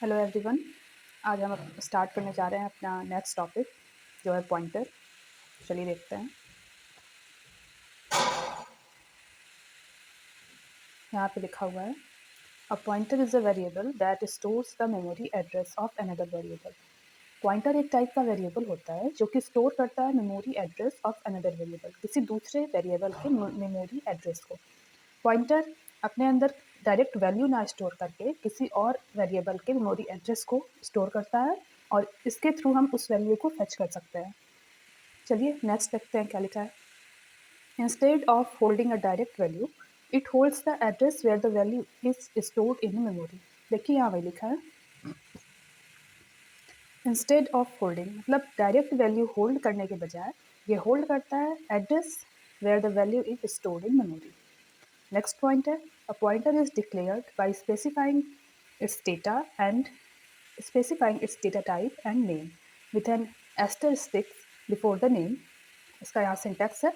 Hello everyone. आज हम start करने जा रहे हैं अपना नेक्स्ट टॉपिक जो है पॉइंटर। चलिए देखते हैं। यहाँ पे लिखा हुआ है a pointer is a variable that stores the memory address of another variable. Pointer एक टाइप का वेरिएबल होता है जो कि स्टोर करता है memory address of another variable, किसी दूसरे वेरिएबल के मेमोरी एड्रेस को। पॉइंटर अपने अंदर डायरेक्ट वैल्यू ना स्टोर करके किसी और वेरिएबल के मेमोरी एड्रेस को स्टोर करता है और इसके थ्रू हम उस वैल्यू को फेच कर सकते हैं। चलिए नेक्स्ट देखते हैं क्या लिखा है। Instead of holding a direct value, it holds the address where the value is stored in memory. देखिए यहाँ वही लिखा है इंस्टेड ऑफ होल्डिंग, मतलब डायरेक्ट वैल्यू होल्ड करने के बजाय ये होल्ड करता है address where the value is stored in memory. Next point है a pointer is declared by specifying its data and specifying its data type and name with an asterisk before the name। इसका यहाँ syntax है,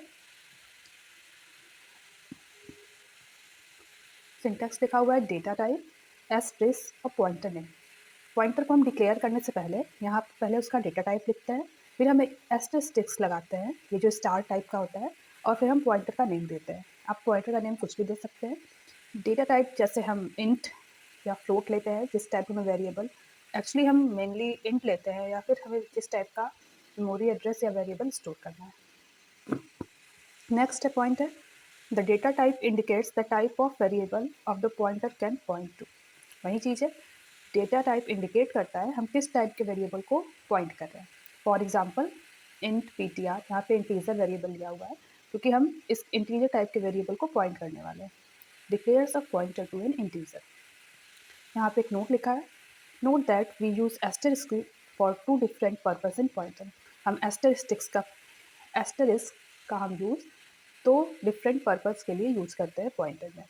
syntax लिखा हुआ है data type asterisk और pointer name. Pointer को हम डिक्लेयर करने से पहले यहाँ पहले उसका डेटा टाइप लिखते हैं, फिर हम एक एस्टेरिस्क लगाते हैं, ये जो स्टार टाइप का होता है, और फिर हम पॉइंटर का नेम देते हैं। आप पॉइंटर का नेम कुछ भी दे सकते हैं। डेटा टाइप जैसे हम इंट या फ्लोट लेते हैं, जिस टाइप में वेरिएबल, एक्चुअली हम मेनली इंट लेते हैं, या फिर हमें जिस टाइप का मेमोरी एड्रेस या वेरिएबल स्टोर करना है। नेक्स्ट है pointer. The data type indicates the type of variable of the pointer can point to. वही चीज़ है, डेटा टाइप इंडिकेट करता है हम किस टाइप के वेरिएबल को पॉइंट कर रहे हैं। फॉर एग्जांपल इंट ptr, यहाँ पे इंटीजर वेरिएबल लिया हुआ है क्योंकि हम इस इंटीजर टाइप के वेरिएबल को पॉइंट करने वाले हैं। Declares a pointer to an integer. यहाँ पे एक नोट लिखा है, note that we use asterisk for two different purpose in pointer. हम एस्टेरिस्क का हम यूज़ तो डिफरेंट पर्पज़ के लिए यूज़ करते हैं पॉइंटर में।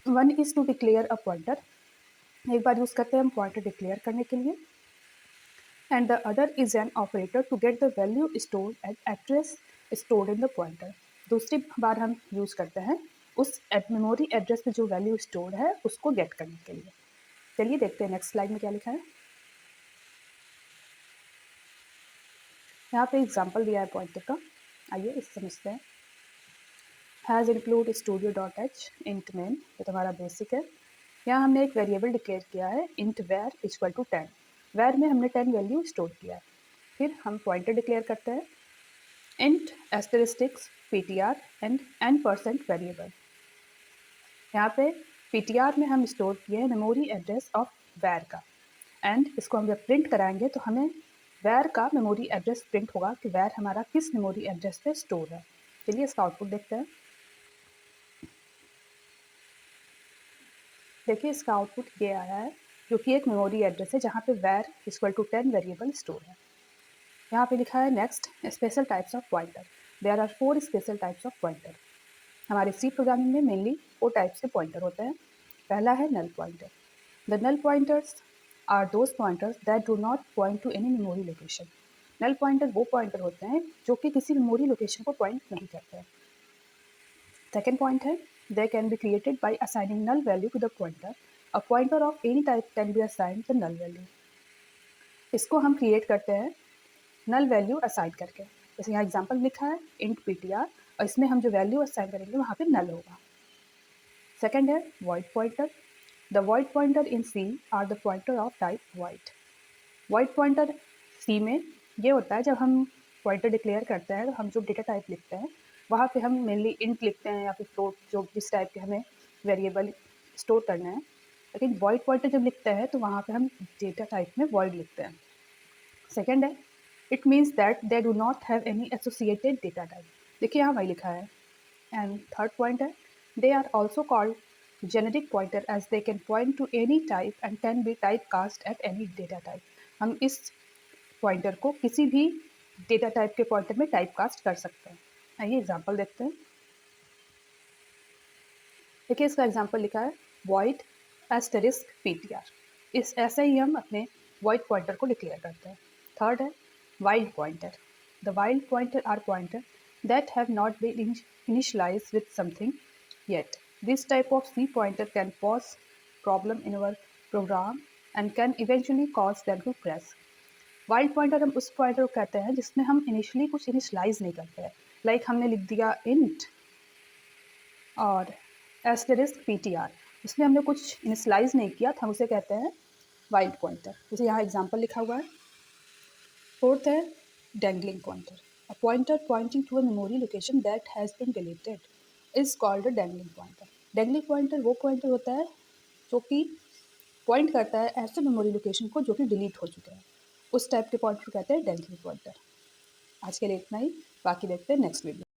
One is to declare a pointer, एक बार यूज़ करते हैं हम पॉइंटर डिक्लेयर करने के लिए, and the other is an operator to get the value stored at address stored in the pointer. दूसरी बार हम यूज़ करते हैं उस मेमोरी एड्रेस में जो वैल्यू स्टोर्ड है उसको गेट करने के लिए। चलिए देखते हैं नेक्स्ट स्लाइड में क्या लिखा है। यहाँ पे एग्जाम्पल दिया है पॉइंटर का, आइए इसे समझते हैं। Has include studio dot H int main, ये तुम्हारा बेसिक है। यहाँ हमने एक वेरिएबल डिक्लेयर किया है int var equal to 10। Var में हमने 10 वैल्यू स्टोर किया है। फिर हम पॉइंटर डिक्लेयर करते हैं int asterisks ptr and n% variable. यहाँ पे ptr में हम स्टोर किए हैं मेमोरी एड्रेस ऑफ वेर का, एंड इसको हम जब प्रिंट कराएंगे तो हमें वेर का मेमोरी एड्रेस प्रिंट होगा कि वेर हमारा किस मेमोरी एड्रेस पे स्टोर है। चलिए इसका आउटपुट देखते हैं। देखिए इसका आउटपुट ये आया है, जो कि एक मेमोरी एड्रेस है जहाँ पे var equal to 10 variable store है। यहाँ पे लिखा है next special types of pointer. There are 4 special types of pointer. हमारे सी प्रोग्रामिंग में मेनली 4 टाइप्स के पॉइंटर होते हैं। पहला है null pointer. The null pointers are those pointers that do not point to any memory location. Null pointer वो pointer होते हैं जो कि किसी मेमोरी लोकेशन को पॉइंट नहीं करते हैं। सेकेंड पॉइंट है they can be created by assigning null value to the pointer. A pointer of any type can be assigned the null value. इसको हम क्रिएट करते हैं नल वैल्यू असाइन करके। जैसे यहाँ एग्जांपल लिखा है इंट ptr, और इसमें हम जो वैल्यू असाइन करेंगे वहाँ पे नल होगा। सेकेंड है void pointer. The void pointer in C are the pointer of type void. void pointer C में ये होता है जब हम पॉइंटर डिक्लेयर करते हैं तो हम जो डेटा टाइप लिखते हैं वहाँ पे हम मेनली इंट लिखते हैं या फिर फ्लोट, जो जिस टाइप के हमें वेरिएबल स्टोर करना है। लेकिन वॉइड पॉइंटर जब लिखते हैं तो वहाँ पे हम डेटा टाइप में वॉइड लिखते हैं। सेकेंड है it means that they do not have any associated data type. देखिए यहाँ वही लिखा है। एंड थर्ड पॉइंट है they are also called generic pointer as they can point to any type and can be type cast at any data type. हम इस pointer को किसी भी डेटा टाइप के पॉइंटर में टाइप कास्ट कर सकते हैं। आइए एग्जांपल देखते हैं। देखिए इसका एग्जांपल लिखा है void asterisk ptr। इस ऐसे ही हम अपने void पॉइंटर को डिक्लेयर करते हैं। थर्ड है wild pointer। The wild pointer are pointer that have not been initialized with something yet. This type of C pointer can cause problem in our program and can eventually cause them to crash. Wild pointer हम उस pointer को कहते हैं जिसमें हम initially कुछ initialise नहीं करते हैं, लाइक हमने लिख दिया इंट और एस्टेरिस्क PTR, उसमें हमने कुछ इनिशलाइज नहीं किया, हम उसे कहते हैं वाइल्ड पॉइंटर। जैसे यहाँ एग्जाम्पल लिखा हुआ है। फोर्थ है dangling pointer, a pointer pointing to a memory location that has been deleted is called a dangling pointer. Dangling pointer वो पॉइंटर होता है जो कि पॉइंट करता है ऐसे मेमोरी लोकेशन को जो कि डिलीट हो चुके हैं, उस टाइप के पॉइंटर को कहते हैं डैंगलिंग पॉइंटर। आज के लिए इतना ही, बाकी देखते हैं नेक्स्ट वीडियो।